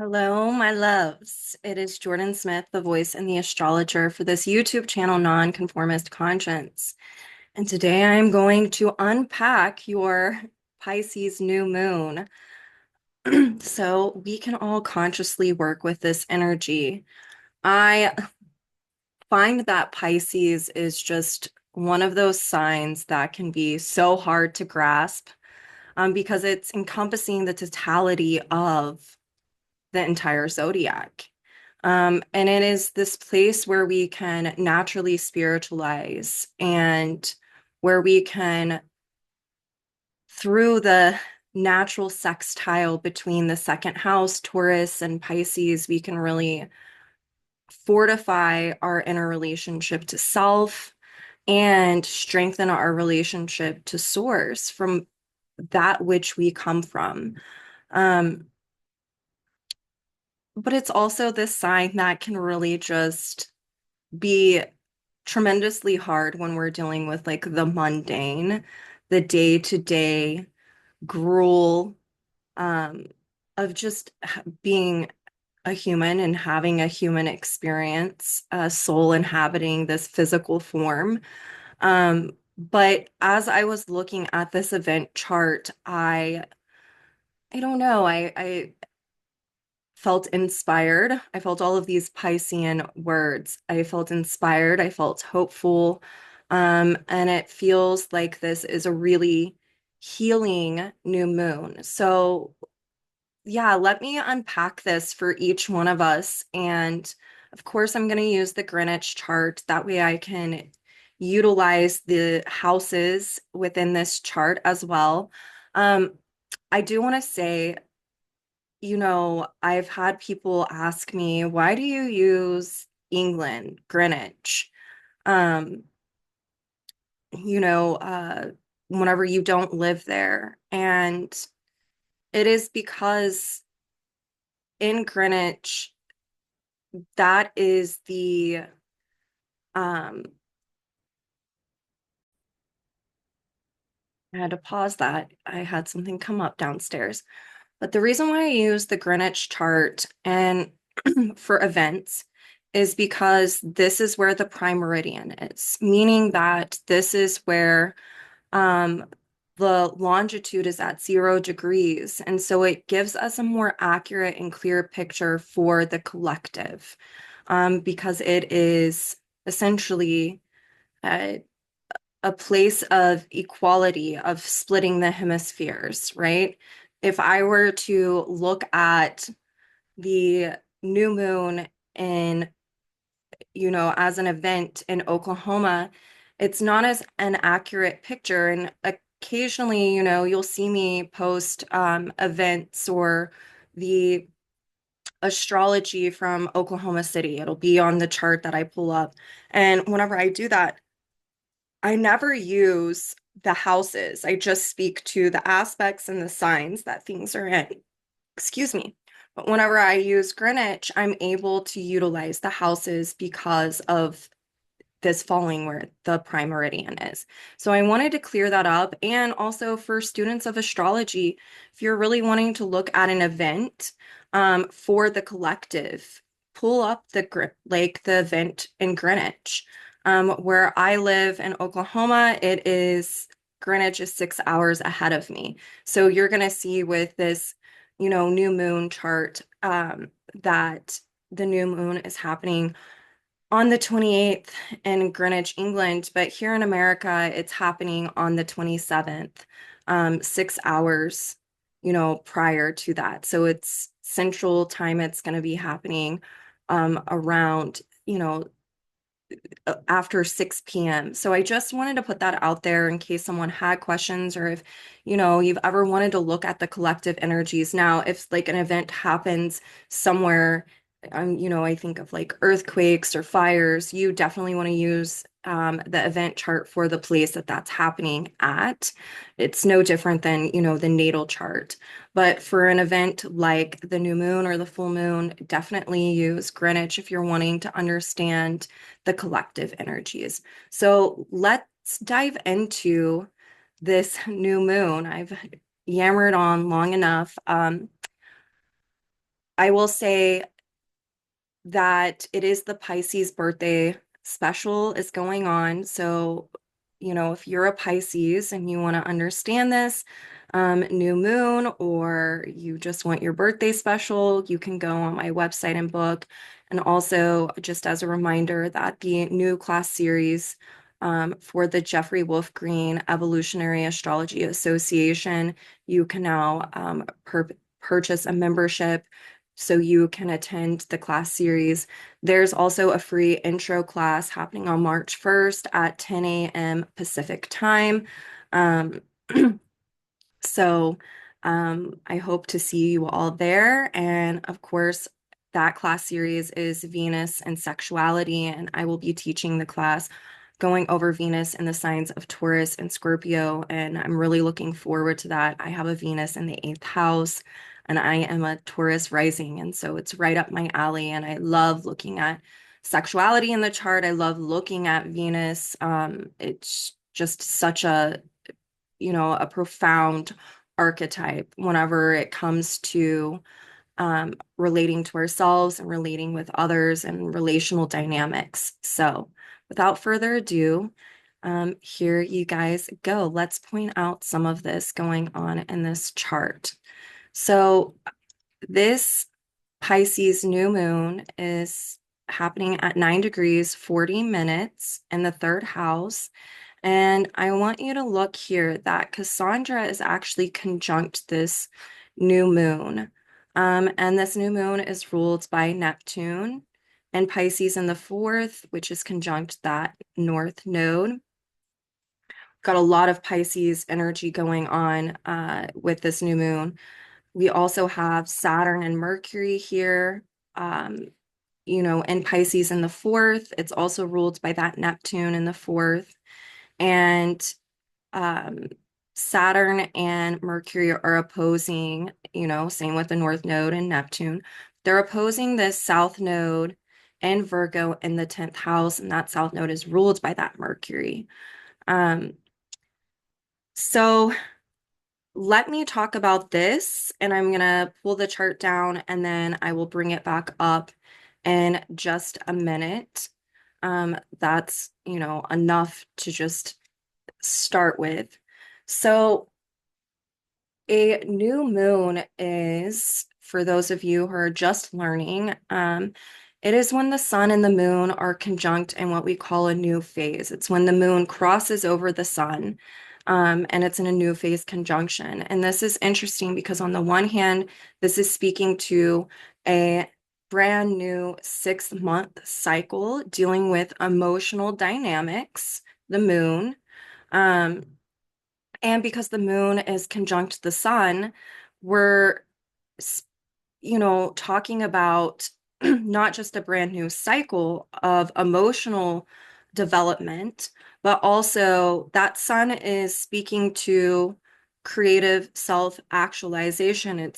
Hello, my loves. It is Jordyn Smith, the voice and the astrologer for this YouTube channel, Nonconformist Conscience. And today I'm going to unpack your Pisces new moon so we can all consciously work with this energy. I find that Pisces is just one of those signs that can be so hard to grasp because it's encompassing the totality of the entire zodiac. And it is this place where we can naturally spiritualize and where we can, through the natural sextile between the second house, Taurus, and Pisces, we can really fortify our inner relationship to self and strengthen our relationship to source from that which we come from. Um, but it's also this sign that can really just be tremendously hard when we're dealing with like the mundane, the day-to-day gruel um, of just being a human and having a human experience, a soul inhabiting this physical form. But as I was looking at this event chart, I don't know, I felt inspired. I felt all of these Piscean words. I felt inspired. I felt hopeful. And it feels like this is a really healing new moon. So, yeah, let me unpack this for each one of us. And of course, I'm going to use the Greenwich chart. That way I can utilize the houses within this chart as well. Um, I do want to say, I've had people ask me, why do you use England, Greenwich? Um, you know, uh, Whenever you don't live there. And it is because in Greenwich, that is um, I had to pause that. I had something come up downstairs. But the reason why I use the Greenwich chart and for events is because this is where the prime meridian is, meaning that this is where um, the longitude is at 0 degrees. And so it gives us a more accurate and clear picture for the collective because it is essentially uh, a place of equality, of splitting the hemispheres, right? If I were to look at the new moon in, as an event in Oklahoma, it's not as an accurate picture. And occasionally, you'll see me post events or the astrology from Oklahoma City. It'll be on the chart that I pull up. And whenever I do that, I never use the houses. I just speak to the aspects and the signs that things are in. Excuse me. But whenever I use Greenwich, I'm able to utilize the houses because of this falling where the prime meridian is. So I wanted to clear that up. And also for students of astrology, if you're really wanting to look at an event for the collective, pull up the event in Greenwich. Where I live in Oklahoma, Greenwich is 6 hours ahead of me. So you're going to see with this, new moon chart that the new moon is happening on the 28th in Greenwich, England, but here in America, it's happening on the 27th, 6 hours, prior to that. So it's Central Time. It's going to be happening around, after 6 p.m. So I just wanted to put that out there in case someone had questions or if, you've ever wanted to look at the collective energies. Now, if like an event happens somewhere, I think of like earthquakes or fires, you definitely want to use the event chart for the place that that's happening at. It's no different than, the natal chart. But for an event like the new moon or the full moon, definitely use Greenwich if you're wanting to understand the collective energies. So let's dive into this new moon. I've yammered on long enough. I will say that it is the Pisces birthday special is going on. So, if you're a Pisces and you want to understand this, new moon, or you just want your birthday special, you can go on my website and book. And also, just as a reminder, that the new class series for the Jeffrey Wolf Green Evolutionary Astrology Association, you can now purchase a membership so you can attend the class series. There's also a free intro class happening on March 1st at 10 a.m. Pacific time. Um, so I hope to see you all there. And of course, that class series is Venus and Sexuality, and I will be teaching the class going over Venus and the signs of Taurus and Scorpio, and I'm really looking forward to that. I have a Venus in the eighth house, and I am a Taurus rising, and so it's right up my alley, and I love looking at sexuality in the chart. I love looking at Venus. It's just such a profound archetype whenever it comes to relating to ourselves and relating with others and relational dynamics. So, without further ado, here you guys go. Let's point out some of this going on in this chart. So, this Pisces new moon is happening at 9 degrees 40 minutes in the third house. And I want you to look here that Cassandra is actually conjunct this new moon. And this new moon is ruled by Neptune and Pisces in the fourth, which is conjunct that north node. Got a lot of Pisces energy going on with this new moon. We also have Saturn and Mercury here, in Pisces in the fourth. It's also ruled by that Neptune in the fourth. And um, Saturn and Mercury are opposing, same with the North Node and Neptune. They're opposing this South Node and Virgo in the 10th house, and that South Node is ruled by that Mercury. Um, so let me talk about this, and I'm going to pull the chart down and then I will bring it back up in just a minute. That's, enough to just start with. So, a new moon is, for those of you who are just learning, it is when the sun and the moon are conjunct in what we call a new phase. It's when the moon crosses over the sun, and it's in a new phase conjunction. And this is interesting because, on the one hand, this is speaking to a brand new 6-month cycle dealing with emotional dynamics, the moon. Um, and because the moon is conjunct the sun, we're, talking about not just a brand new cycle of emotional development, but also that sun is speaking to creative self-actualization.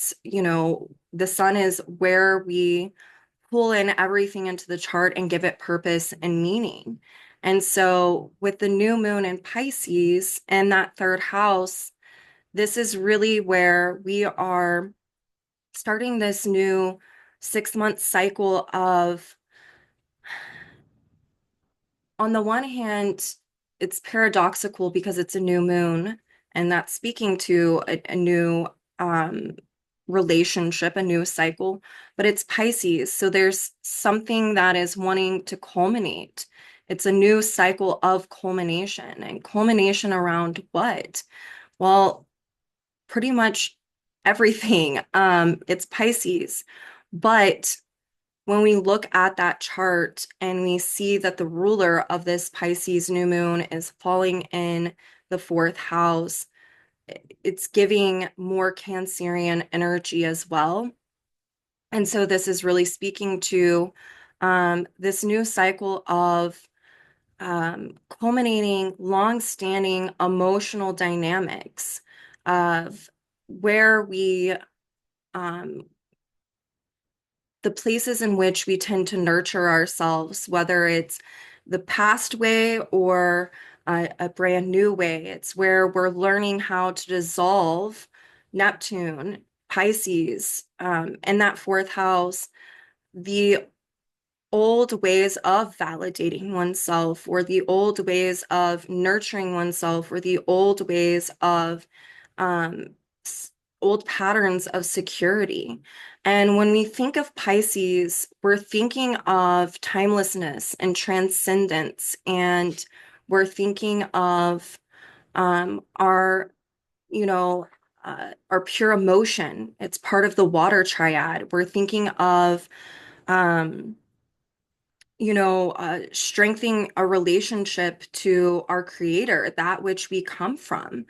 The sun is where we pull in everything into the chart and give it purpose and meaning. And so with the new moon in Pisces and that third house, this is really where we are starting this new 6-month cycle of, on the one hand, it's paradoxical because it's a new moon, and that's speaking to a new relationship, a new cycle, but it's Pisces. So there's something that is wanting to culminate. It's a new cycle of culmination, and culmination around what? Well, pretty much everything. It's Pisces. But when we look at that chart and we see that the ruler of this Pisces new moon is falling in the fourth house, it's giving more Cancerian energy as well. And so this is really speaking to this new cycle of culminating long-standing emotional dynamics of where um, the places in which we tend to nurture ourselves, whether it's the past way or a brand new way. It's where we're learning how to dissolve Neptune, Pisces, in that fourth house, the old ways of validating oneself, or the old ways of nurturing oneself, or the old ways of um, old patterns of security. And when we think of Pisces, we're thinking of timelessness and transcendence, and we're thinking of our, you know, our pure emotion. It's part of the water triad. We're thinking of um, strengthening a relationship to our creator, that which we come from.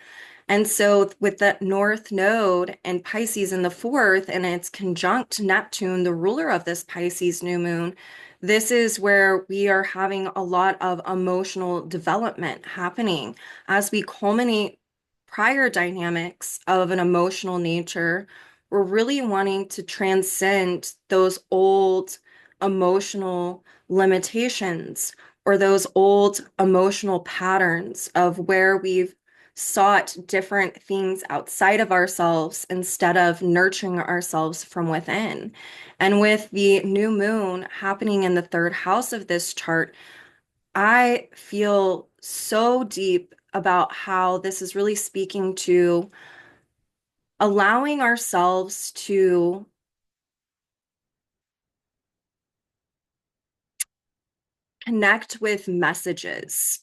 And so, with that North Node and Pisces in the fourth, and it's conjunct Neptune, the ruler of this Pisces new moon, this is where we are having a lot of emotional development happening as we culminate prior dynamics of an emotional nature. We're really wanting to transcend those old emotional limitations, or those old emotional patterns of where we've sought different things outside of ourselves instead of nurturing ourselves from within. And with the new moon happening in the third house of this chart, I feel so deep about how this is really speaking to allowing ourselves to connect with messages.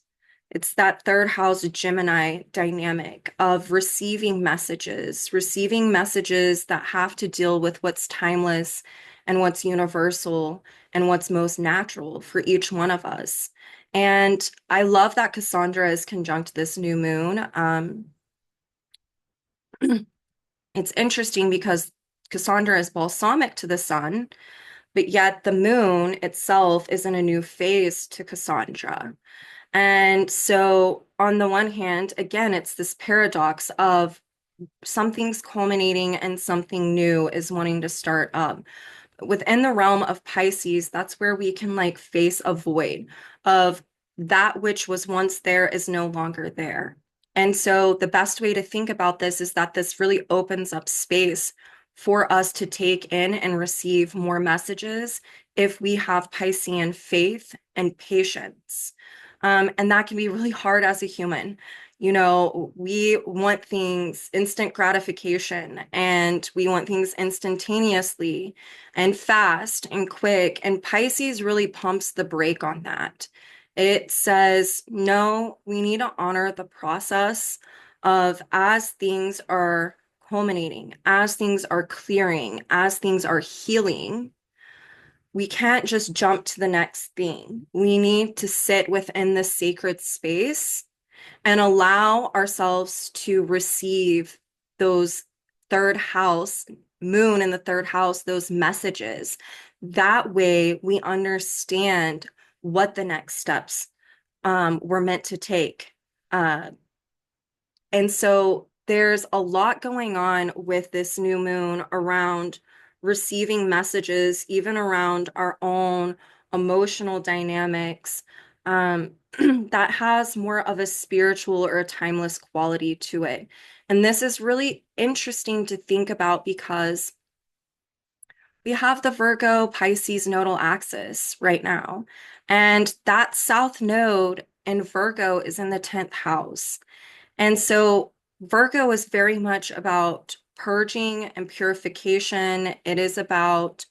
It's that third house Gemini dynamic of receiving messages that have to deal with what's timeless and what's universal and what's most natural for each one of us. And I love that Cassandra is conjunct this new moon. It's interesting because Cassandra is balsamic to the sun, but yet the moon itself is in a new phase to Cassandra. And so, on the one hand, again, it's this paradox of something's culminating and something new is wanting to start up. Within the realm of Pisces, that's where we can like face a void of that which was once there is no longer there. And so the best way to think about this is that this really opens up space for us to take in and receive more messages if we have Piscean faith and patience. And that can be really hard as a human. You know, we want things instant gratification, and we want things instantaneously and fast and quick. And Pisces really pumps the brake on that. It says, no, we need to honor the process of as things are culminating, as things are clearing, as things are healing. We can't just jump to the next thing. We need to sit within the sacred space and allow ourselves to receive those third house, moon in the third house, those messages. That way we understand what the next steps were meant to take. Uh, and so there's a lot going on with this new moon around receiving messages, even around our own emotional dynamics, that has more of a spiritual or a timeless quality to it. And this is really interesting to think about because we have the Virgo Pisces nodal axis right now. And that south node in Virgo is in the 10th house. And so Virgo is very much about purging and purification. It is about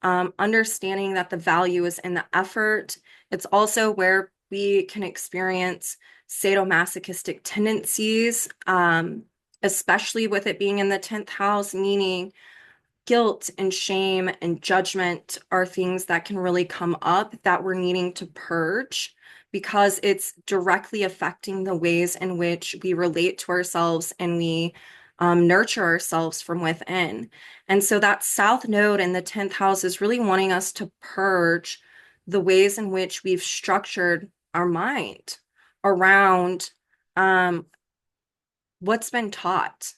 understanding that the value is in the effort. It's also where we can experience sadomasochistic tendencies, especially with it being in the 10th house, meaning guilt and shame and judgment are things that can really come up that we're needing to purge because it's directly affecting the ways in which we relate to ourselves and we nurture ourselves from within. And so that South Node in the 10th house is really wanting us to purge the ways in which we've structured our mind around what's been taught.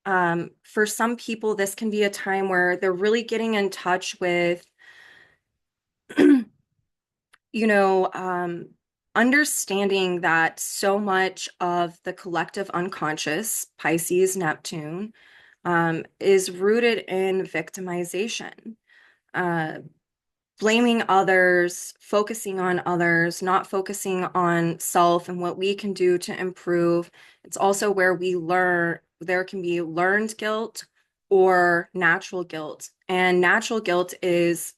For some people, this can be a time where they're really getting in touch with, you know, understanding that so much of the collective unconscious, Pisces, Neptune, is rooted in victimization, uh, blaming others, focusing on others, not focusing on self and what we can do to improve. It's also where we learn, there can be learned guilt or natural guilt. And natural guilt is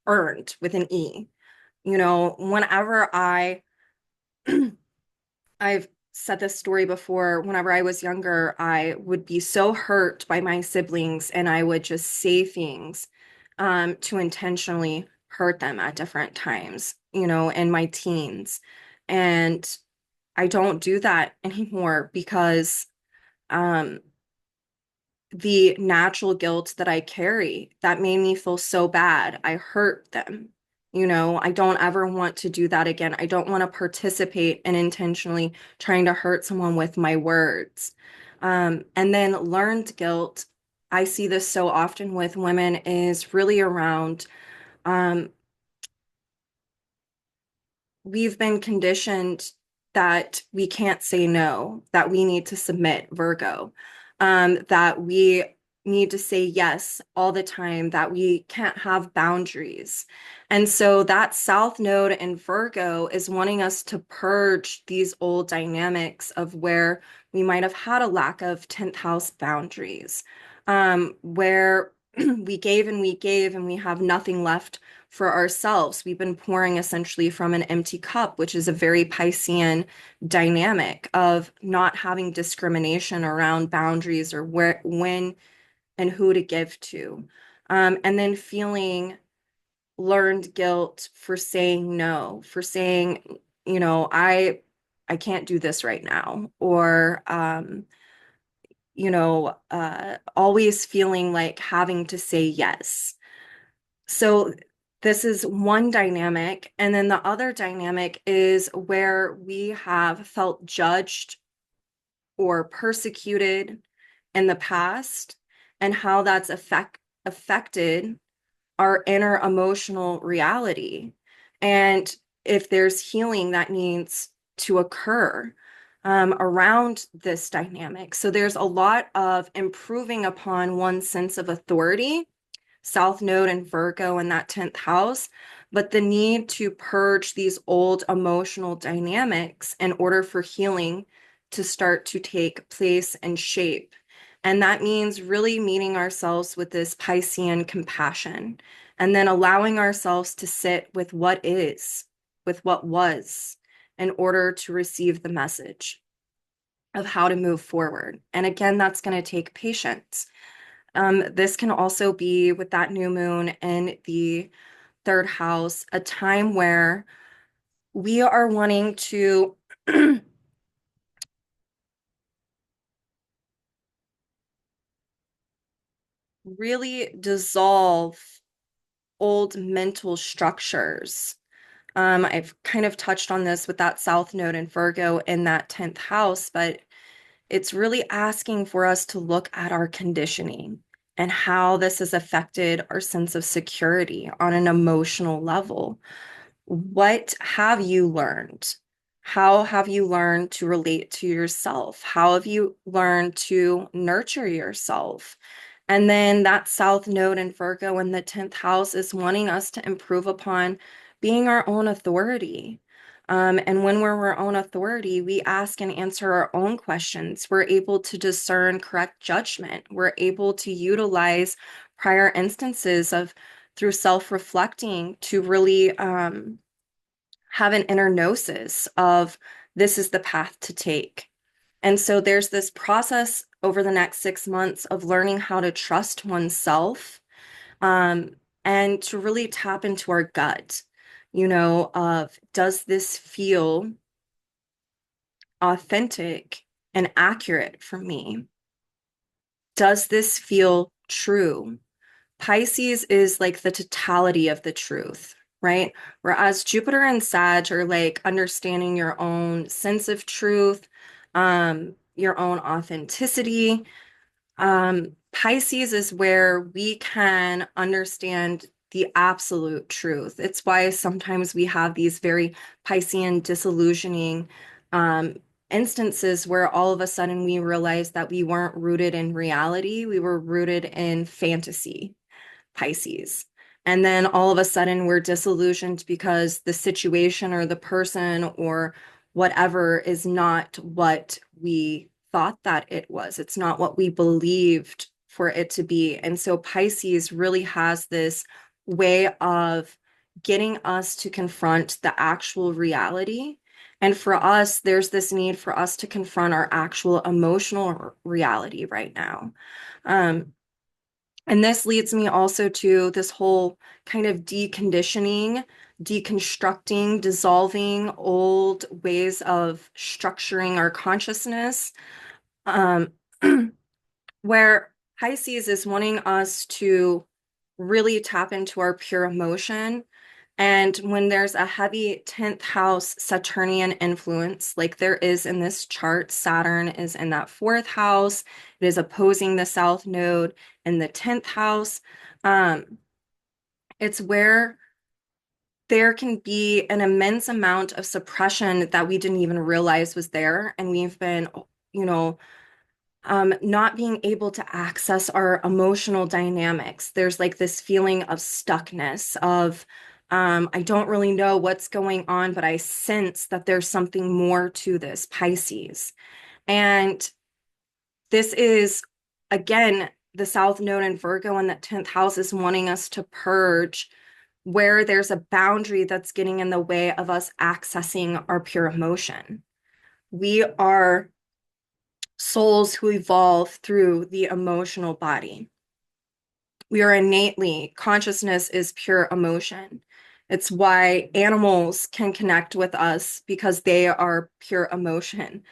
earned with an E. You know, whenever I've said this story before. Whenever I was younger, I would be so hurt by my siblings and I would just say things to intentionally hurt them at different times, you know, in my teens. And I don't do that anymore because um, the natural guilt that I carry that made me feel so bad. I hurt them. You know, I don't ever want to do that again. I don't want to participate in intentionally trying to hurt someone with my words. And then learned guilt, I see this so often with women, is really around um, we've been conditioned that we can't say no, that we need to submit, Virgo, that we need to say yes all the time, that we can't have boundaries. And so that South Node in Virgo is wanting us to purge these old dynamics of where we might have had a lack of 10th house boundaries, where we gave and we have nothing left for ourselves. We've been pouring essentially from an empty cup, which is a very Piscean dynamic of not having discrimination around boundaries or where, when, and who to give to. And then feeling learned guilt for saying no, for saying, you know, I can't do this right now, or always feeling like having to say yes. So this is one dynamic. And then the other dynamic is where we have felt judged or persecuted in the past and how that's affected our inner emotional reality. And if there's healing that needs to occur around this dynamic. So there's a lot of improving upon one's sense of authority, South Node and Virgo in that 10th house, but the need to purge these old emotional dynamics in order for healing to start to take place and shape. And that means really meeting ourselves with this Piscean compassion and then allowing ourselves to sit with what is, with what was, in order to receive the message of how to move forward. And again, that's going to take patience. This can also be with that new moon in the third house, a time where we are wanting to really dissolve old mental structures. I've kind of touched on this with that South Node in Virgo in that 10th house, but it's really asking for us to look at our conditioning and how this has affected our sense of security on an emotional level. What have you learned? How have you learned to relate to yourself? How have you learned to nurture yourself? And then that South Node in Virgo in the 10th house is wanting us to improve upon being our own authority. And when we're our own authority, we ask and answer our own questions. We're able to discern correct judgment. We're able to utilize prior instances of through self-reflecting to really have an inner gnosis of this is the path to take. And so there's this process over the next 6 months of learning how to trust oneself um, and to really tap into our gut, you know, of does this feel authentic and accurate for me? Does this feel true? Pisces is like the totality of the truth, right? Whereas Jupiter and Sag are like understanding your own sense of truth, your own authenticity. Pisces is where we can understand the absolute truth. It's why sometimes we have these very Piscean disillusioning instances where all of a sudden we realized that we weren't rooted in reality, we were rooted in fantasy, Pisces. And then all of a sudden we're disillusioned because the situation or the person or whatever is not what we thought that it was. It's not what we believed for it to be. And so Pisces really has this way of getting us to confront the actual reality. And for us, there's this need for us to confront our actual emotional reality right now. Um, and this leads me also to this whole kind of deconditioning, deconstructing, dissolving old ways of structuring our consciousness, um, where Pisces is wanting us to really tap into our pure emotion. And when there's a heavy 10th house Saturnian influence, like there is in this chart, Saturn is in that fourth house. It is opposing the South Node in the 10th house. Um, it's where there can be an immense amount of suppression that we didn't even realize was there. And we've been, you know, not being able to access our emotional dynamics. There's like this feeling of stuckness, of I don't really know what's going on, but I sense that there's something more to this, Pisces. And this is, again, the South Node in Virgo and that 10th house is wanting us to purge where there's a boundary that's getting in the way of us accessing our pure emotion. We are souls who evolve through the emotional body. We are innately, consciousness is pure emotion. It's why animals can connect with us because they are pure emotion.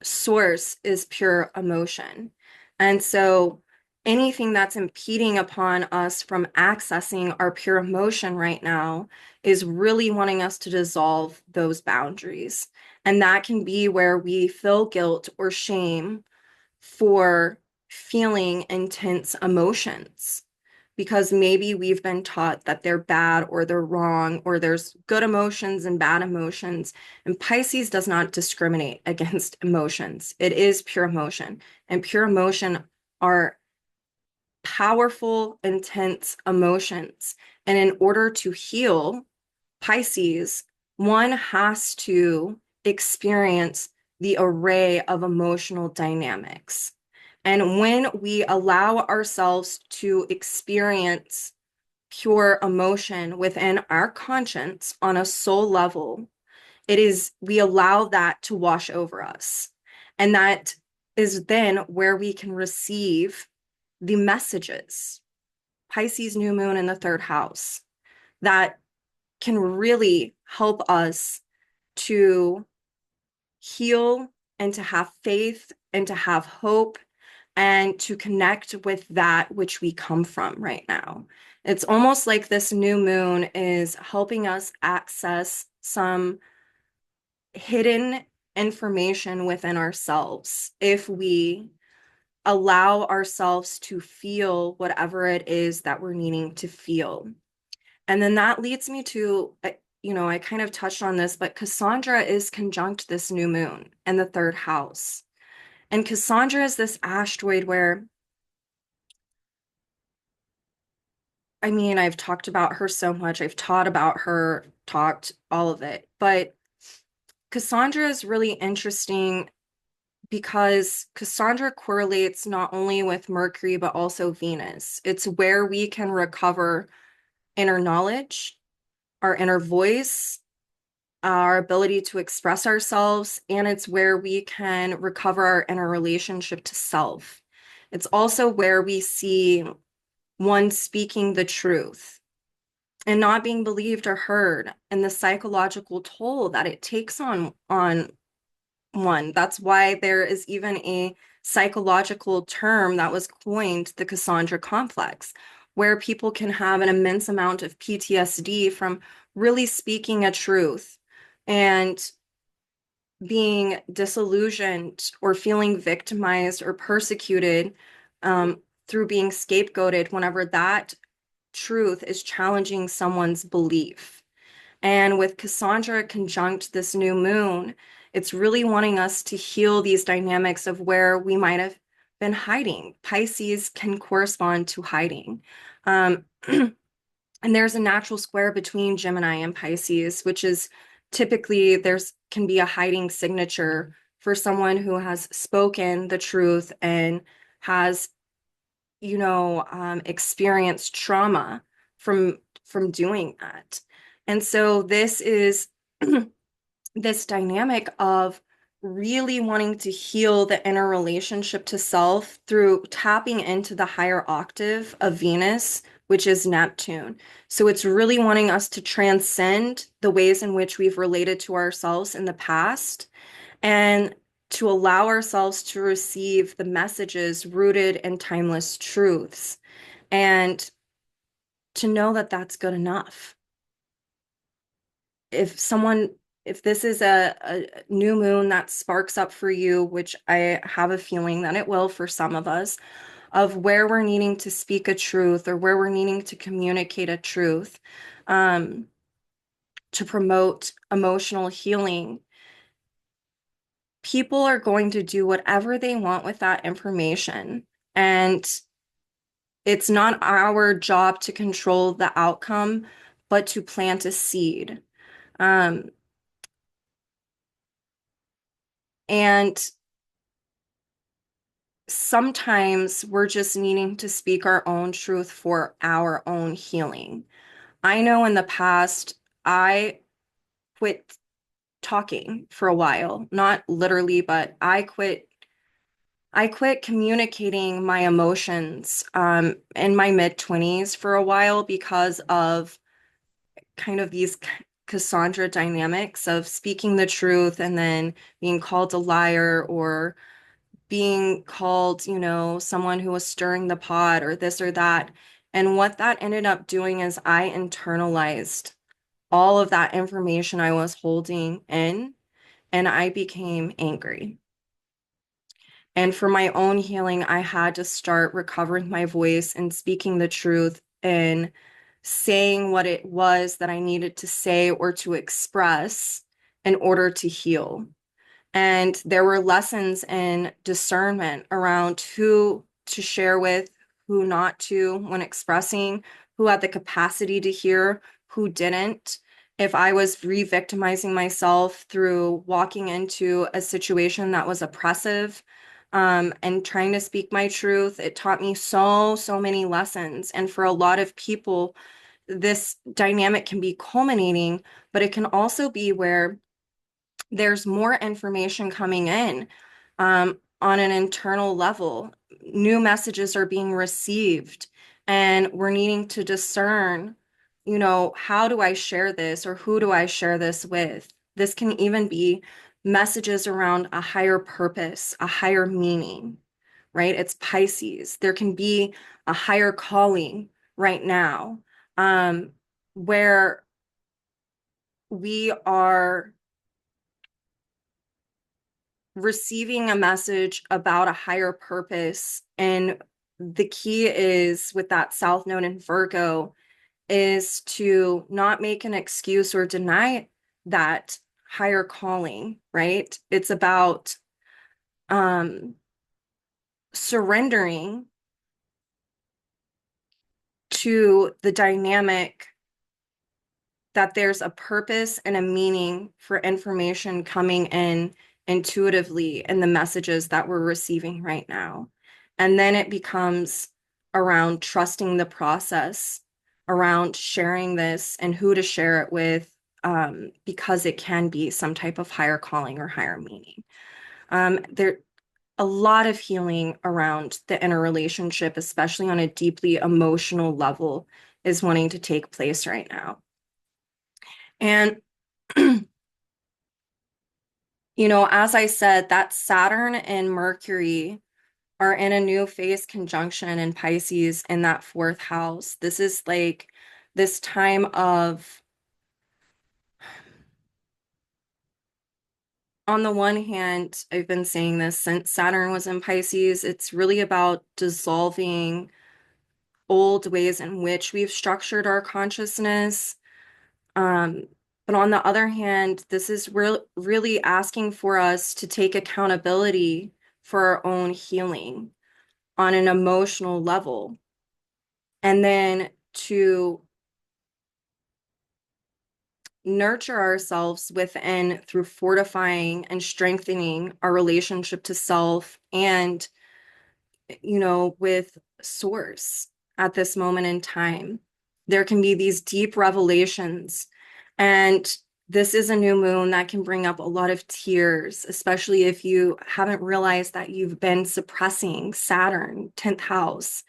Source is pure emotion. And so anything that's impeding upon us from accessing our pure emotion right now is really wanting us to dissolve those boundaries. And that can be where we feel guilt or shame for feeling intense emotions because maybe we've been taught that they're bad or they're wrong or there's good emotions and bad emotions. And Pisces does not discriminate against emotions. It is pure emotion. And pure emotion are powerful, intense emotions. And in order to heal Pisces, one has to experience the array of emotional dynamics. And when we allow ourselves to experience pure emotion within our conscience on a soul level, we allow that to wash over us. And that is then where we can receive the messages, Pisces New Moon in the third house, that can really help us to heal and to have faith and to have hope and to connect with that which we come from right now. It's almost like this new moon is helping us access some hidden information within ourselves if we allow ourselves to feel whatever it is that we're needing to feel. And then that leads me to, I kind of touched on this, but Cassandra is conjunct this new moon in the third house. And Cassandra is this asteroid where, I mean, I've talked about her so much. I've taught about her, talked all of it. But Cassandra is really interesting because Cassandra correlates not only with Mercury, but also Venus. It's where we can recover inner knowledge, our inner voice, our ability to express ourselves, and it's where we can recover our inner relationship to self. It's also where we see one speaking the truth and not being believed or heard, and the psychological toll that it takes on one. That's why there is even a psychological term that was coined, the Cassandra complex, where people can have an immense amount of PTSD from really speaking a truth and being disillusioned or feeling victimized or persecuted through being scapegoated whenever that truth is challenging someone's belief. And with Cassandra conjunct this new moon, It's really wanting us to heal these dynamics of where we might have been hiding. Pisces can correspond to hiding. Um, and there's a natural square between Gemini and Pisces, which is typically there's can be a hiding signature for someone who has spoken the truth and has, experienced trauma from doing that. And so this is this dynamic of really wanting to heal the inner relationship to self through tapping into the higher octave of Venus, which is Neptune. So it's really wanting us to transcend the ways in which we've related to ourselves in the past and to allow ourselves to receive the messages rooted in timeless truths and to know that that's good enough. If someone if this is a new moon that sparks up for you, which I have a feeling that it will for some of us, of where we're needing to speak a truth or where we're needing to communicate a truth, um, to promote emotional healing, people are going to do whatever they want with that information. And it's not our job to control the outcome, but to plant a seed. Um, and sometimes we're just needing to speak our own truth for our own healing. I know in the past, I quit talking for a while, not literally, but I quit communicating my emotions in my mid 20s for a while because of kind of these Cassandra dynamics of speaking the truth and then being called a liar or being called, someone who was stirring the pot or this or that. And what that ended up doing is I internalized all of that information I was holding in and I became angry. And for my own healing, I had to start recovering my voice and speaking the truth and saying what it was that I needed to say or to express in order to heal. And there were lessons in discernment around who to share with, who not to when expressing, who had the capacity to hear, who didn't. If I was re-victimizing myself through walking into a situation that was oppressive, and trying to speak my truth, it taught me so many lessons. And for a lot of people, this dynamic can be culminating, but it can also be where there's more information coming in on an internal level. New messages are being received, and we're needing to discern, how do I share this or who do I share this with? This can even be messages around a higher purpose, a higher meaning, right? It's Pisces. There can be a higher calling right now, where we are receiving a message about a higher purpose. And the key is with that South Node in Virgo is to not make an excuse or deny that higher calling, right? It's about um, surrendering to the dynamic that there's a purpose and a meaning for information coming in intuitively in the messages that we're receiving right now. And then it becomes around trusting the process, around sharing this and who to share it with, because it can be some type of higher calling or higher meaning. There a lot of healing around the inner relationship, especially on a deeply emotional level, is wanting to take place right now. And, as I said, that Saturn and Mercury are in a new phase conjunction in Pisces in that fourth house. This is like this time of, on the one hand, I've been saying this since Saturn was in Pisces, it's really about dissolving old ways in which we've structured our consciousness. Um, But on the other hand, this is really asking for us to take accountability for our own healing on an emotional level. And then to nurture ourselves within through fortifying and strengthening our relationship to self and, with source at this moment in time. There can be these deep revelations. And this is a new moon that can bring up a lot of tears, especially if you haven't realized that you've been suppressing Saturn, 10th house.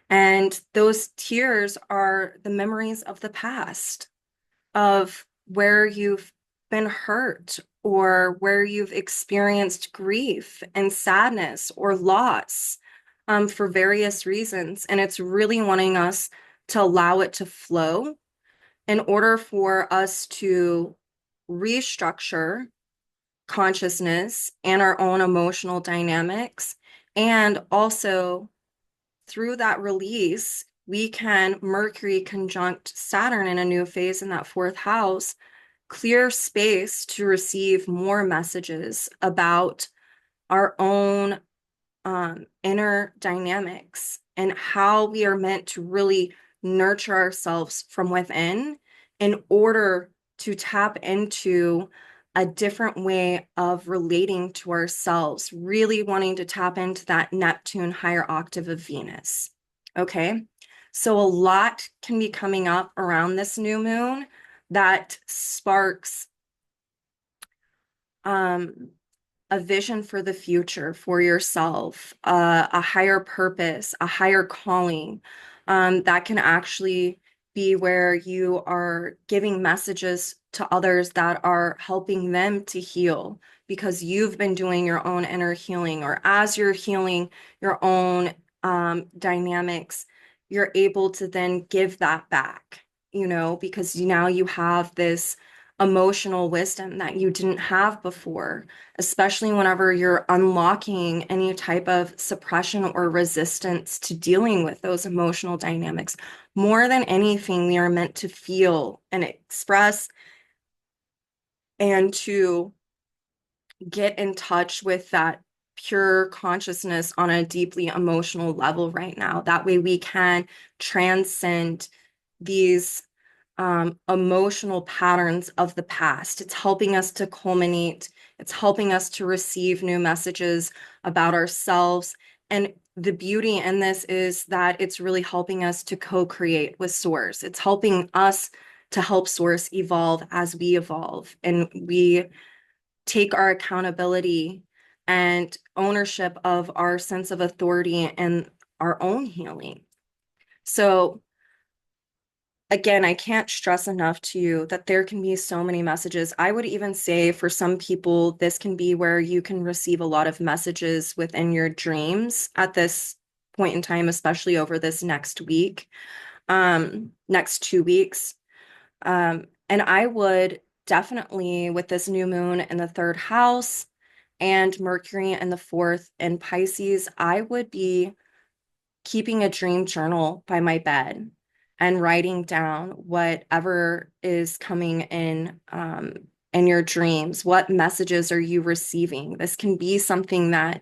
And those tears are the memories of the past, of where you've been hurt or where you've experienced grief and sadness or loss for various reasons. And it's really wanting us to allow it to flow in order for us to restructure consciousness and our own emotional dynamics. And also through that release, we can Mercury conjunct Saturn in a new phase in that fourth house, clear space to receive more messages about our own inner dynamics and how we are meant to really nurture ourselves from within in order to tap into a different way of relating to ourselves, really wanting to tap into that Neptune higher octave of Venus. Okay. So a lot can be coming up around this new moon that sparks a vision for the future for yourself, a higher purpose, a higher calling, that can actually be where you are giving messages to others that are helping them to heal because you've been doing your own inner healing, or as you're healing your own dynamics, you're able to then give that back, because now you have this emotional wisdom that you didn't have before, especially whenever you're unlocking any type of suppression or resistance to dealing with those emotional dynamics. More than anything, we are meant to feel and express and to get in touch with that pure consciousness on a deeply emotional level right now. That way we can transcend these emotional patterns of the past. It's helping us to culminate. It's helping us to receive new messages about ourselves. And the beauty in this is that it's really helping us to co-create with Source. It's helping us to help Source evolve as we evolve. And we take our accountability and ownership of our sense of authority and our own healing. So again, I can't stress enough to you that there can be so many messages. I would even say for some people, this can be where you can receive a lot of messages within your dreams at this point in time, especially over this next week, next 2 weeks. And I would definitely, with this new moon in the third house and Mercury in the fourth in Pisces, I would be keeping a dream journal by my bed and writing down whatever is coming in your dreams. What messages are you receiving? This can be something that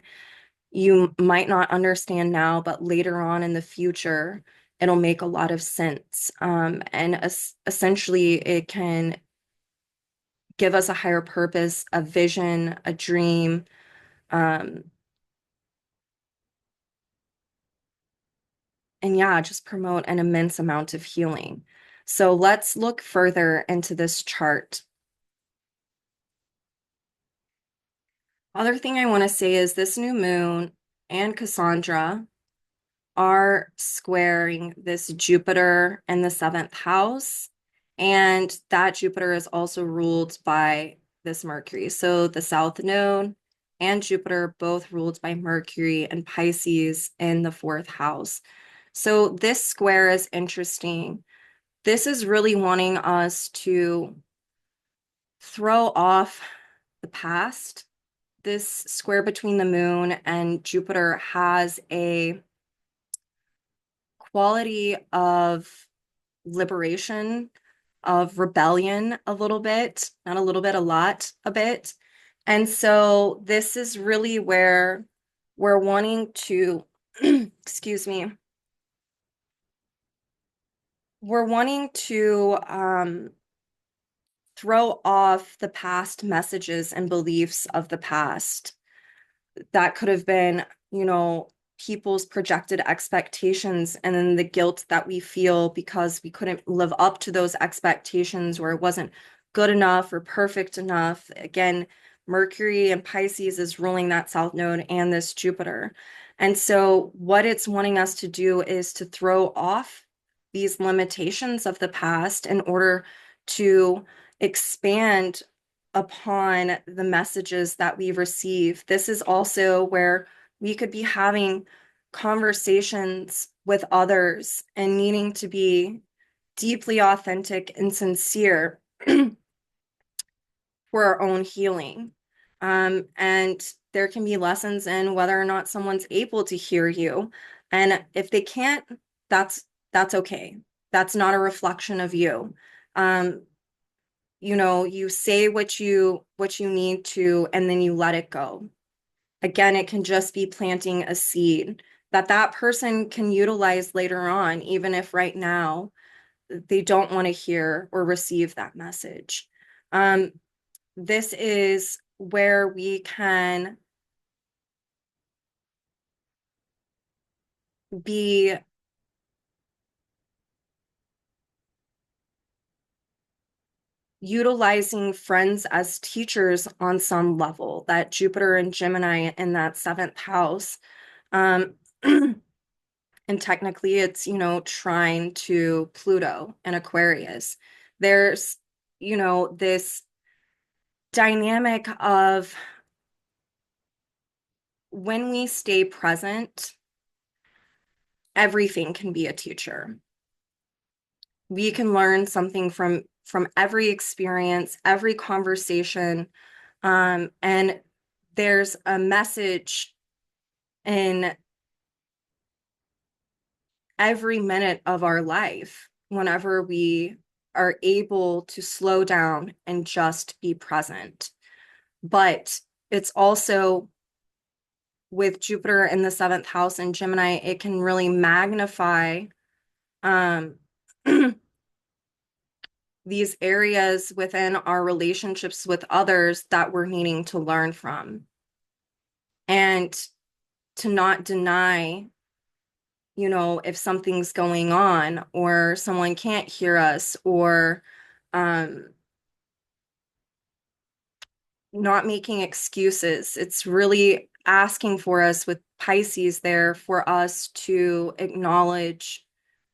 you might not understand now, but later on in the future, it'll make a lot of sense. And essentially, it can give us a higher purpose, a vision, a dream. And yeah, just promote an immense amount of healing. So let's look further into this chart. Other thing I want to say is this new moon and Cassandra are squaring this Jupiter in the seventh house. And that Jupiter is also ruled by this Mercury. So the South Node and Jupiter both ruled by Mercury and Pisces in the fourth house. So this square is interesting. This is really wanting us to throw off the past. This square between the moon and Jupiter has a quality of liberation, of rebellion a little bit, not a little bit, a lot, a bit. And so this is really where we're wanting to, excuse me, we're wanting to throw off the past messages and beliefs of the past. That could have been, people's projected expectations and then the guilt that we feel because we couldn't live up to those expectations or it wasn't good enough or perfect enough. Again, Mercury and Pisces is ruling that South Node and this Jupiter. And so what it's wanting us to do is to throw off these limitations of the past in order to expand upon the messages that we receive. This is also where we could be having conversations with others and needing to be deeply authentic and sincere for our own healing. And there can be lessons in whether or not someone's able to hear you. And if they can't, that's okay. That's not a reflection of you. Um, you say what you need to, and then you let it go. Again, it can just be planting a seed that that person can utilize later on, even if right now they don't want to hear or receive that message. This is where we can be utilizing friends as teachers on some level, that Jupiter and Gemini in that seventh house. Um, and technically it's, trine to Pluto and Aquarius. There's, this dynamic of when we stay present, everything can be a teacher. We can learn something from every experience, every conversation, and there's a message in every minute of our life whenever we are able to slow down and just be present. But it's also with Jupiter in the seventh house in Gemini, it can really magnify um, these areas within our relationships with others that we're needing to learn from. And to not deny, if something's going on or someone can't hear us or um, not making excuses. It's really asking for us with Pisces there for us to acknowledge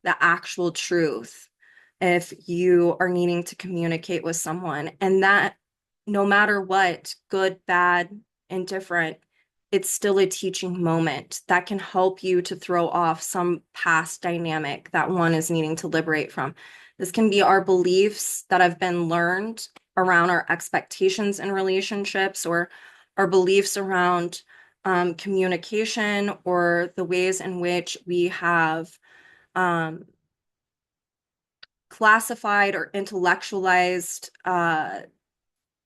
the actual truth if you are needing to communicate with someone. And that no matter what, good, bad, indifferent, it's still a teaching moment that can help you to throw off some past dynamic that one is needing to liberate from. This can be our beliefs that have been learned around our expectations in relationships or our beliefs around communication or the ways in which we have classified or intellectualized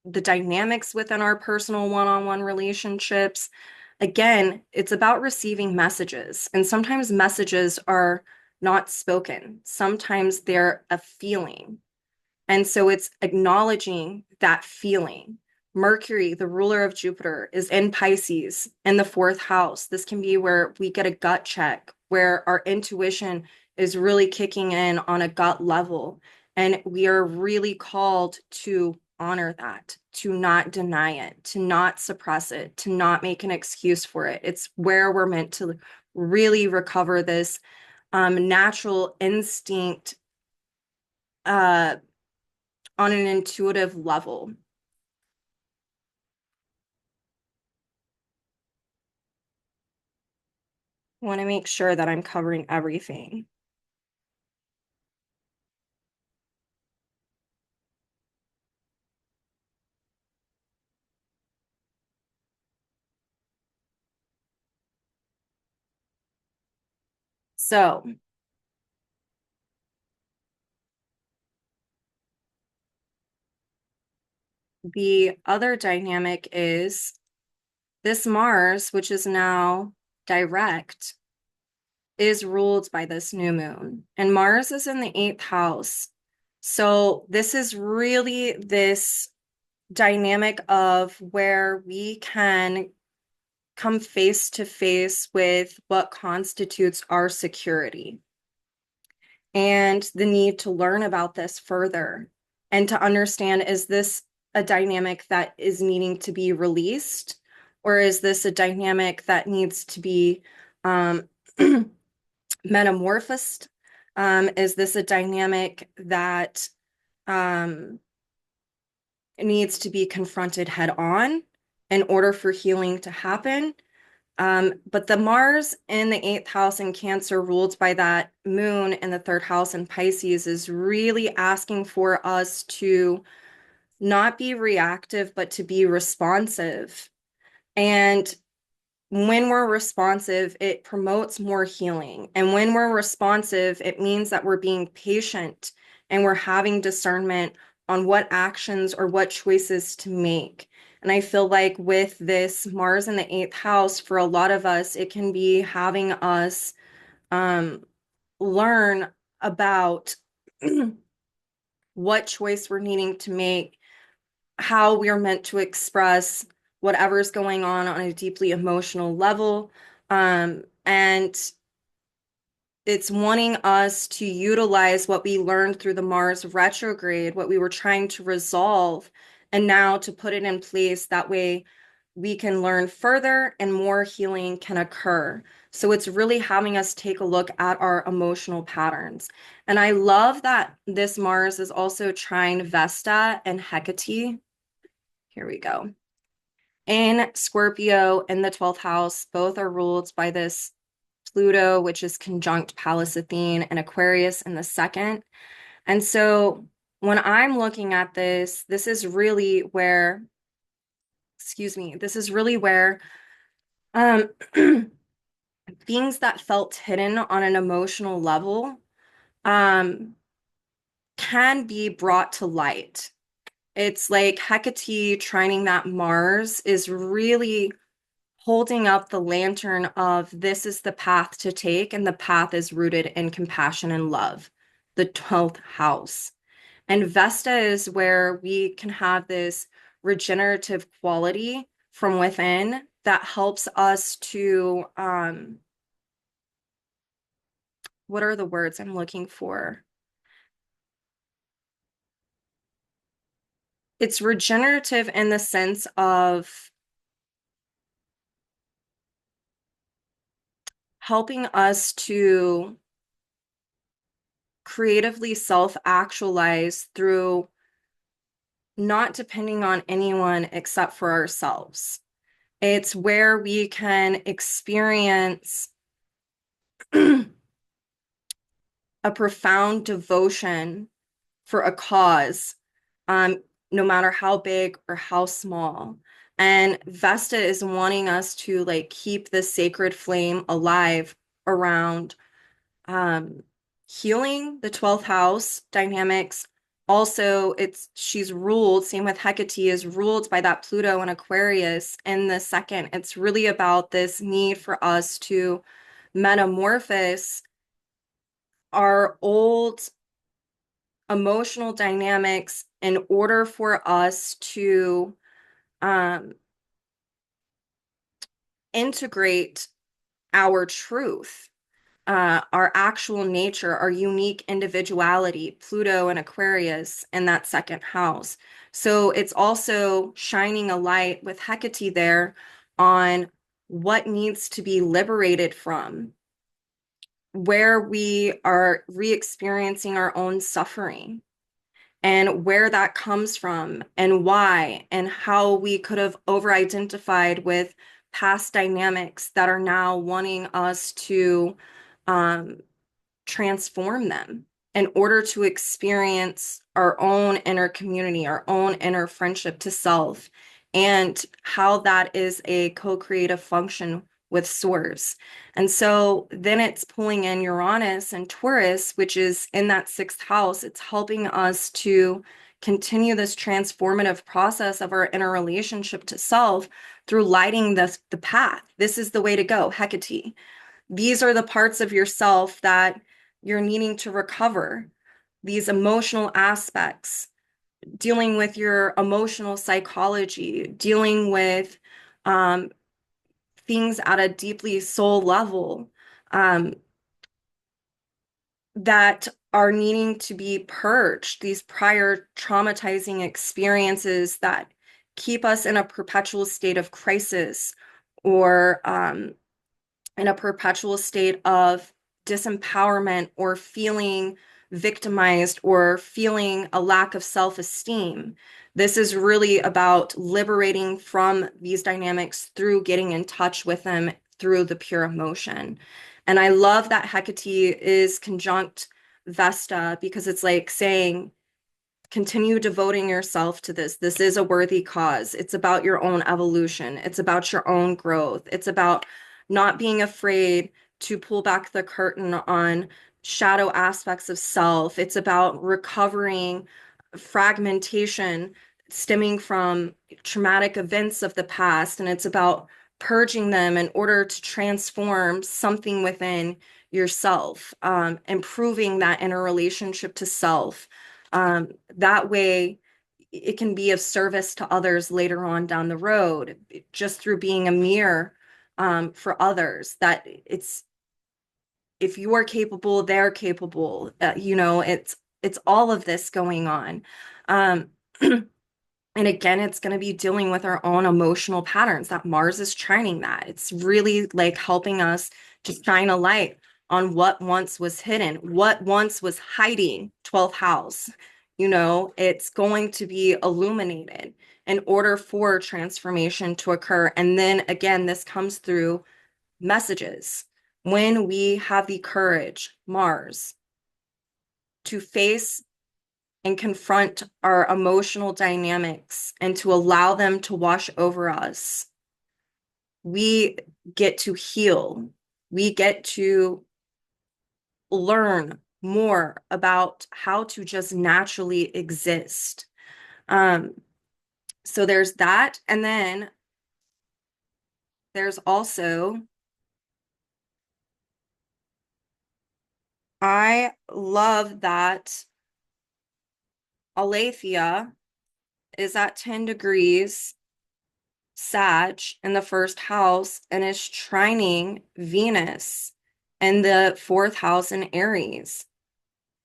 the dynamics within our personal one-on-one relationships. Again, it's about receiving messages, and sometimes messages are not spoken. Sometimes they're a feeling. And so it's acknowledging that feeling. Mercury, the ruler of Jupiter, is in Pisces in the fourth house. This can be where we get a gut check, where our intuition is really kicking in on a gut level. And we are really called to honor that, to not deny it, to not suppress it, to not make an excuse for it. It's where we're meant to really recover this natural instinct uh, on an intuitive level. I want to make sure that I'm covering everything. So the other dynamic is this Mars, which is now direct, is ruled by this new moon. And Mars is in the eighth house. So this is really this dynamic of where we can come face to face with what constitutes our security and the need to learn about this further and to understand, is this a dynamic that is needing to be released, or is this a dynamic that needs to be metamorphosed? Is this a dynamic that needs to be confronted head on in order for healing to happen? But the Mars in the eighth house in Cancer, ruled by that moon in the third house in Pisces, is really asking for us to not be reactive, but to be responsive. And when we're responsive, it promotes more healing. And when we're responsive, it means that we're being patient and we're having discernment on what actions or what choices to make. And I feel like with this Mars in the eighth house, for a lot of us, it can be having us learn about what choice we're needing to make, how we are meant to express whatever's going on a deeply emotional level. And it's wanting us to utilize what we learned through the Mars retrograde, what we were trying to resolve, and now to put it in place. That way we can learn further and more healing can occur. So it's really having us take a look at our emotional patterns. And I love that this Mars is also trine Vesta and Hekate. Here we go. In Scorpio in the 12th house, both are ruled by this Pluto, which is conjunct Pallas Athene, and Aquarius in the second. And so when I'm looking at this, this is really where, this is really where things that felt hidden on an emotional level can be brought to light. It's like Hecate trining that Mars is really holding up the lantern of this is the path to take, and the path is rooted in compassion and love, the 12th house. And Vesta is where we can have this regenerative quality from within that helps us to, what are the words I'm looking for? It's regenerative in the sense of helping us to creatively self-actualize through not depending on anyone except for ourselves. It's where we can experience a profound devotion for a cause, no matter how big or how small. And Vesta is wanting us to like keep the sacred flame alive around healing the 12th house dynamics. Also, she's ruled, same with Hecate, is ruled by that Pluto and Aquarius in the second. It's really about this need for us to metamorphose our old emotional dynamics in order for us to integrate our truth, our actual nature, our unique individuality, Pluto and Aquarius in that second house. So it's also shining a light with Hecate there on what needs to be liberated from, where we are re-experiencing our own suffering and where that comes from and why, and how we could have over-identified with past dynamics that are now wanting us to transform them in order to experience our own inner community, our own inner friendship to self, and how that is a co-creative function with source. And so then it's pulling in Uranus and Taurus, which is in that sixth house. It's helping us to continue this transformative process of our inner relationship to self through lighting the path. This is the way to go, Hecate. These are the parts of yourself that you're needing to recover, these emotional aspects, dealing with your emotional psychology, dealing with um, things at a deeply soul level um, that are needing to be purged, these prior traumatizing experiences that keep us in a perpetual state of crisis or in a perpetual state of disempowerment or feeling victimized or feeling a lack of self-esteem. This is really about liberating from these dynamics through getting in touch with them through the pure emotion. And I love that Hecate is conjunct Vesta because it's like saying, continue devoting yourself to this. This is a worthy cause. It's about your own evolution. It's about your own growth. It's about not being afraid to pull back the curtain on shadow aspects of self. It's about recovering fragmentation stemming from traumatic events of the past. And it's about purging them in order to transform something within yourself, improving that inner relationship to self. That way, it can be of service to others later on down the road, just through being a mirror for others. That it's if you are capable, they're capable. It's all of this going on. Um, and again, it's going to be dealing with our own emotional patterns that Mars is trining that. It's really like helping us to shine a light on what once was hidden, what once was hiding, 12th house. It's going to be illuminated in order for transformation to occur. And then again, this comes through messages. When we have the courage, Mars, to face and confront our emotional dynamics and to allow them to wash over us, we get to heal. We get to learn more about how to just naturally exist. Um, so there's that. And then there's also, I love that Alethia is at 10 degrees Sag in the first house and is trining Venus in the fourth house in Aries.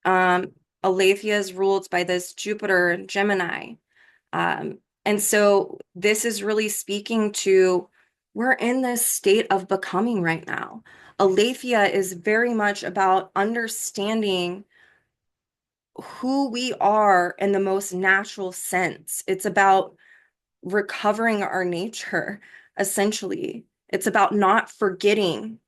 Alethea is ruled by this Jupiter and Gemini. And so this is really speaking to we're in this state of becoming right now. Alethea is very much about understanding who we are in the most natural sense. It's about recovering our nature, essentially. It's about not forgetting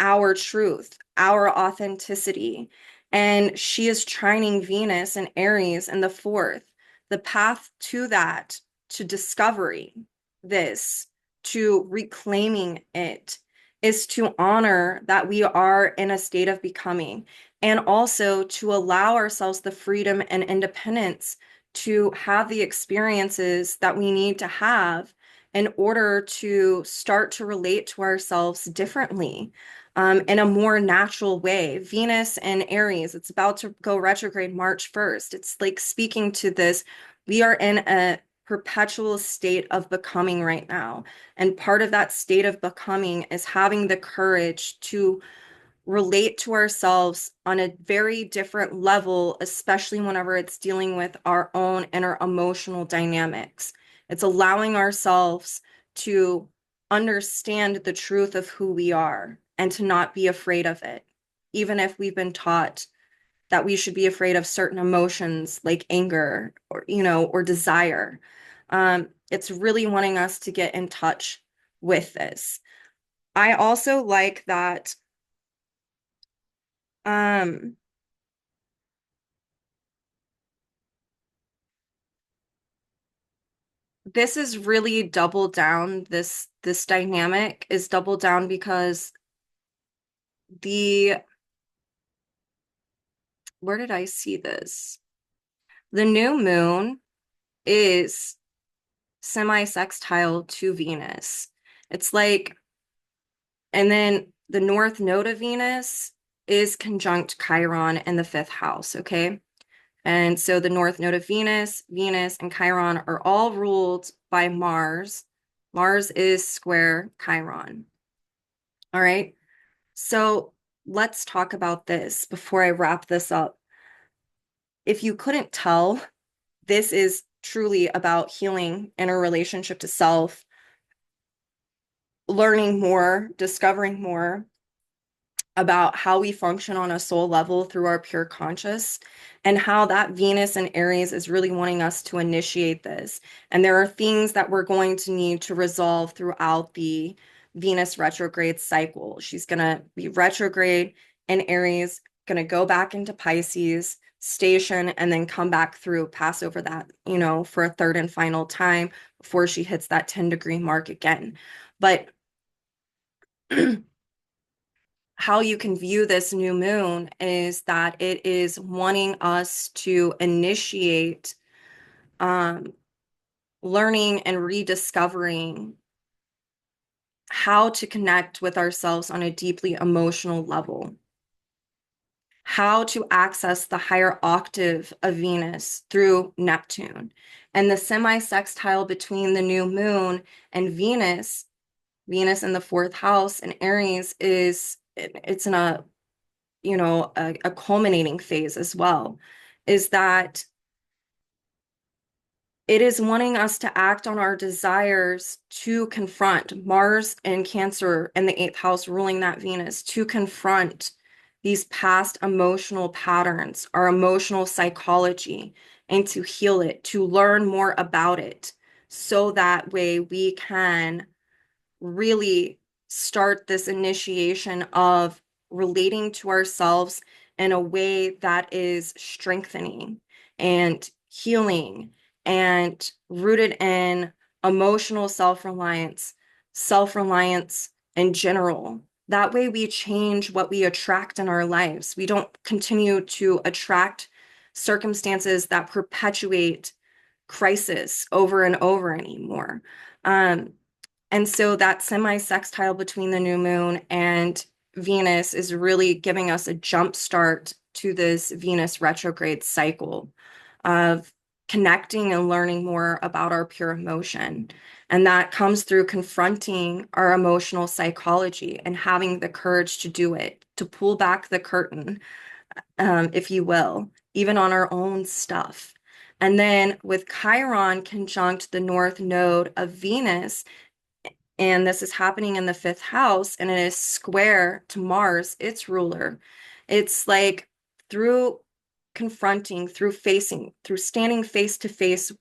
our truth, our authenticity. And she is trining Venus and Aries in the fourth. The path to that, to discovering this, to reclaiming it, is to honor that we are in a state of becoming and also to allow ourselves the freedom and independence to have the experiences that we need to have in order to start to relate to ourselves differently in a more natural way. Venus and Aries, it's about to go retrograde March 1st. It's like speaking to this. We are in a perpetual state of becoming right now. And part of that state of becoming is having the courage to relate to ourselves on a very different level, especially whenever it's dealing with our own inner emotional dynamics. It's allowing ourselves to understand the truth of who we are and to not be afraid of it, even if we've been taught that we should be afraid of certain emotions like anger or desire. It's really wanting us to get in touch with this. I also like that um this is really double down. This dynamic is double down because the where did I see this? The new moon is semi-sextile to Venus. It's like, and then the north node of Venus is conjunct Chiron in the fifth house, okay? And so the north node of Venus, Venus, and Chiron are all ruled by Mars. Mars is square Chiron. All right. So let's talk about this before I wrap this up. If you couldn't tell, this is truly about healing inner relationship to self, learning more, discovering more about how we function on a soul level through our pure conscious, and how that Venus and Aries is really wanting us to initiate this. And there are things that we're going to need to resolve throughout the Venus retrograde cycle. She's going to be retrograde in Aries, going to go back into Pisces station, and then come back through, pass over that, for a third and final time before she hits that 10-degree mark again. But how you can view this new moon is that it is wanting us to initiate learning and rediscovering how to connect with ourselves on a deeply emotional level, how to access the higher octave of Venus through Neptune. And the semi-sextile between the new moon and Venus, Venus in the fourth house and Aries, it's in a culminating phase as well, is that it is wanting us to act on our desires to confront Mars and Cancer in the eighth house, ruling that Venus, to confront these past emotional patterns, our emotional psychology, and to heal it, to learn more about it, so that way we can really start this initiation of relating to ourselves in a way that is strengthening and healing and rooted in emotional self-reliance in general. That way we change what we attract in our lives. We don't continue to attract circumstances that perpetuate crisis over and over anymore. And so that semi-sextile between the new moon and Venus is really giving us a jump start to this Venus retrograde cycle of connecting and learning more about our pure emotion. And that comes through confronting our emotional psychology and having the courage to do it, to pull back the curtain, if you will, even on our own stuff. And then with Chiron conjunct the north node of Venus, and this is happening in the fifth house, and it is square to Mars, its ruler. It's like through confronting, through facing, through standing face to face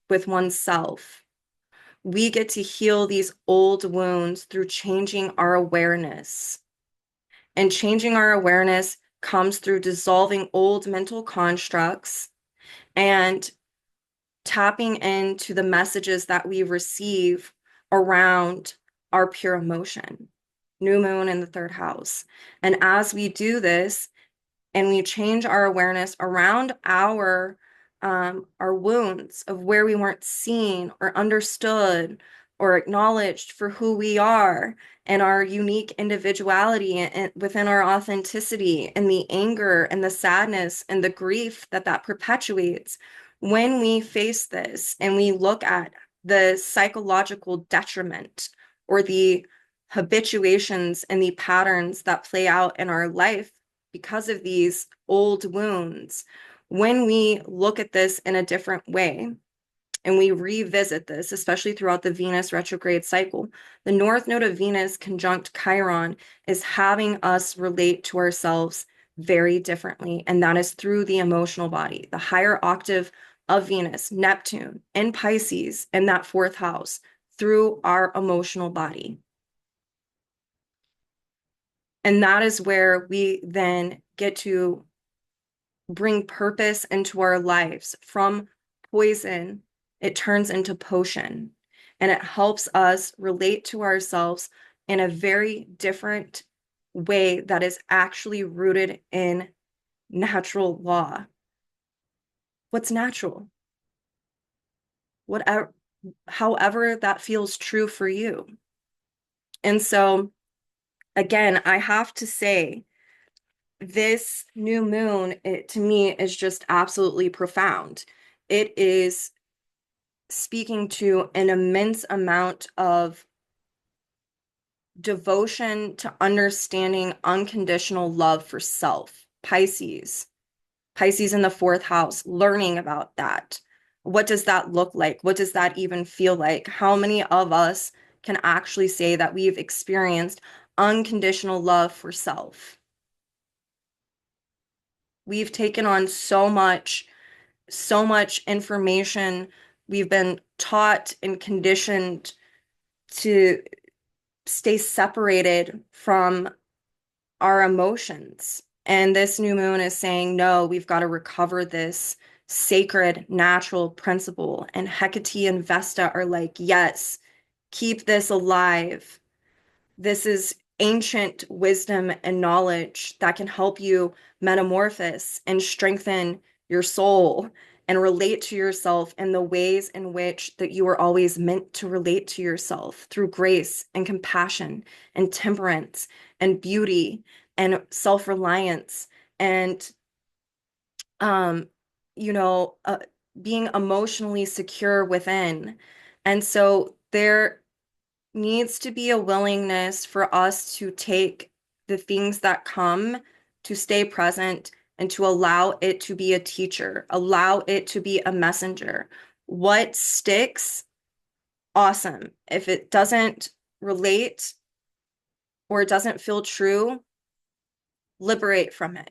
with oneself, we get to heal these old wounds through changing our awareness. And changing our awareness comes through dissolving old mental constructs and tapping into the messages that we receive around our pure emotion. New moon in the third house. And as we do this and we change our awareness around our wounds of where we weren't seen or understood or acknowledged for who we are and our unique individuality and within our authenticity, and the anger and the sadness and the grief that perpetuates, when we face this and we look at the psychological detriment or the habituations and the patterns that play out in our life because of these old wounds, when we look at this in a different way and we revisit this, especially throughout the Venus retrograde cycle, the north node of Venus conjunct Chiron is having us relate to ourselves very differently. And that is through the emotional body, the higher octave of Venus, Neptune, and Pisces in that fourth house, through our emotional body. And that is where we then get to bring purpose into our lives. From poison, it turns into potion, and it helps us relate to ourselves in a very different way that is actually rooted in natural law. what's natural, whatever, however that feels true for you. And so, again, I have to say, this new moon, it to me is just absolutely profound. It is speaking to an immense amount of devotion to understanding unconditional love for self. Pisces in the fourth house, learning about that. What does that look like? What does that even feel like? How many of us can actually say that we've experienced unconditional love for self? We've taken on so much information. We've been taught and conditioned to stay separated from our emotions. And this new moon is saying, no, we've got to recover this sacred natural principle. And Hekate and Vesta are like, yes, keep this alive. This is ancient wisdom and knowledge that can help you metamorphose and strengthen your soul and relate to yourself in the ways in which that you were always meant to relate to yourself through grace and compassion and temperance and beauty and self-reliance and um you know being emotionally secure within. And so there needs to be a willingness for us to take the things that come, to stay present, and to allow it to be a teacher, allow it to be a messenger. What sticks? Awesome. If it doesn't relate or it doesn't feel true, liberate from it.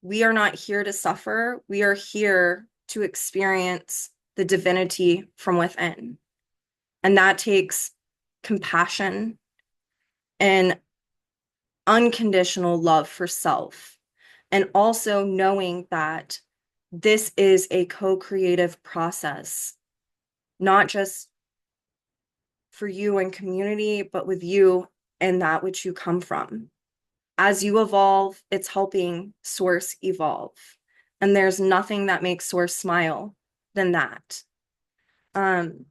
We are not here to suffer. We are here to experience the divinity from within. And that takes compassion and unconditional love for self, and also knowing that this is a co-creative process, not just for you and community, but with you and that which you come from. As you evolve, it's helping Source evolve. And there's nothing that makes Source smile than that. Um,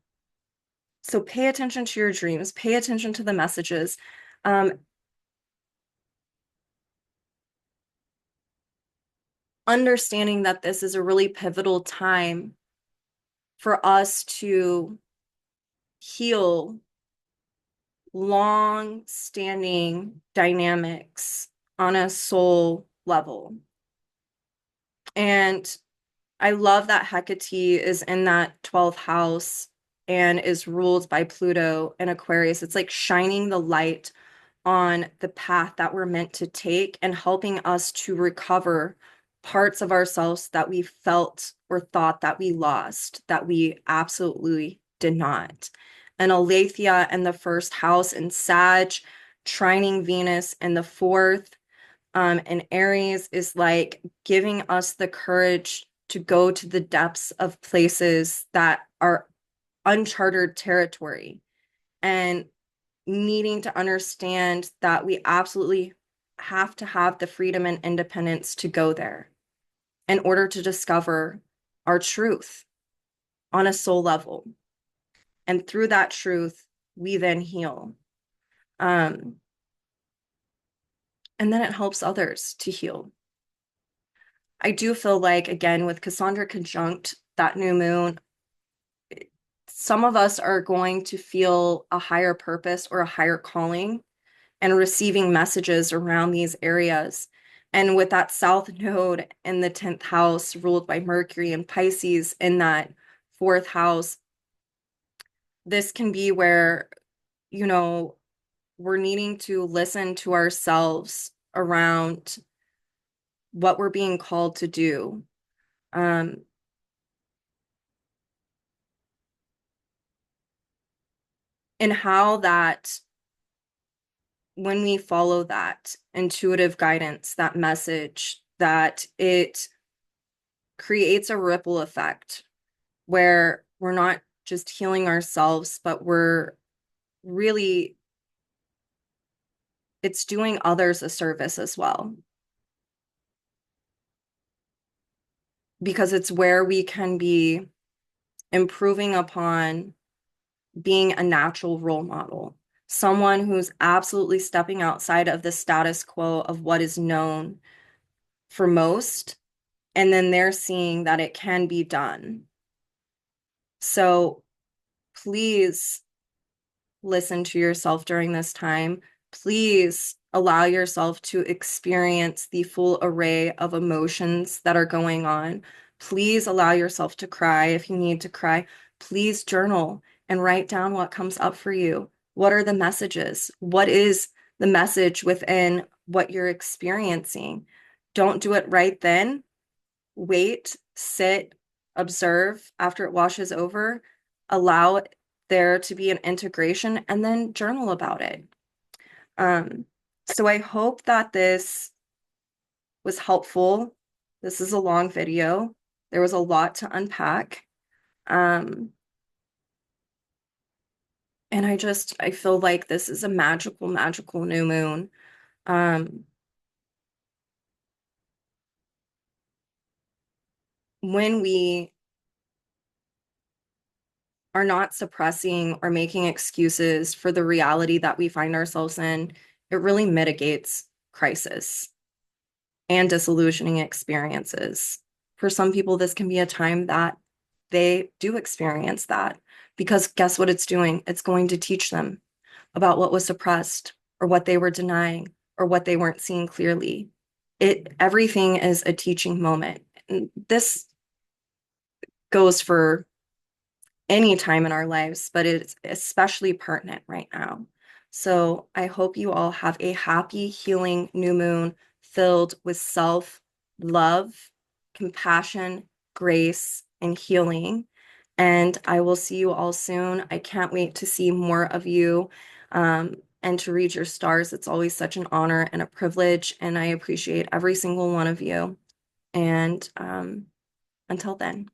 so pay attention to your dreams, pay attention to the messages. Um, Understanding that this is a really pivotal time for us to heal long-standing dynamics on a soul level. And I love that Hecate is in that 12th house and is ruled by Pluto in Aquarius. It's like shining the light on the path that we're meant to take and helping us to recover parts of ourselves that we felt or thought that we lost, that we absolutely did not. And Alethia in the first house in Sag, trining Venus in the fourth, and Aries is like giving us the courage to go to the depths of places that are uncharted territory and needing to understand that we absolutely have to have the freedom and independence to go there in order to discover our truth on a soul level. And through that truth, we then heal. And then it helps others to heal. I do feel like, again, with Cassandra conjunct that new moon, some of us are going to feel a higher purpose or a higher calling and receiving messages around these areas. And with that South Node in the 10th house, ruled by Mercury and Pisces in that fourth house, this can be where, you know, we're needing to listen to ourselves around what we're being called to do. Um, and how that when we follow that intuitive guidance, that message, that it creates a ripple effect where we're not just healing ourselves, but we're really, it's doing others a service as well. because it's where we can be improving upon being a natural role model, someone who's absolutely stepping outside of the status quo of what is known for most, and then they're seeing that it can be done. So please listen to yourself during this time. Please allow yourself to experience the full array of emotions that are going on. Please allow yourself to cry if you need to cry. Please journal and write down what comes up for you. What are the messages? What is the message within what you're experiencing? Don't do it right then. Wait, sit, observe after it washes over, allow there to be an integration, and then journal about it. Um, so I hope that this was helpful. This is a long video. There was a lot to unpack. Um, and I feel like this is a magical, magical new moon. Um, when we are not suppressing or making excuses for the reality that we find ourselves in, it really mitigates crisis and disillusioning experiences. For some people, this can be a time that they do experience that because guess what it's doing? It's going to teach them about what was suppressed or what they were denying or what they weren't seeing clearly. Everything is a teaching moment. And this goes for any time in our lives, but it's especially pertinent right now. So I hope you all have a happy, healing new moon filled with self-love, compassion, grace, and healing. And I will see you all soon. I can't wait to see more of you and to read your stars. It's always such an honor and a privilege, and I appreciate every single one of you. And until then.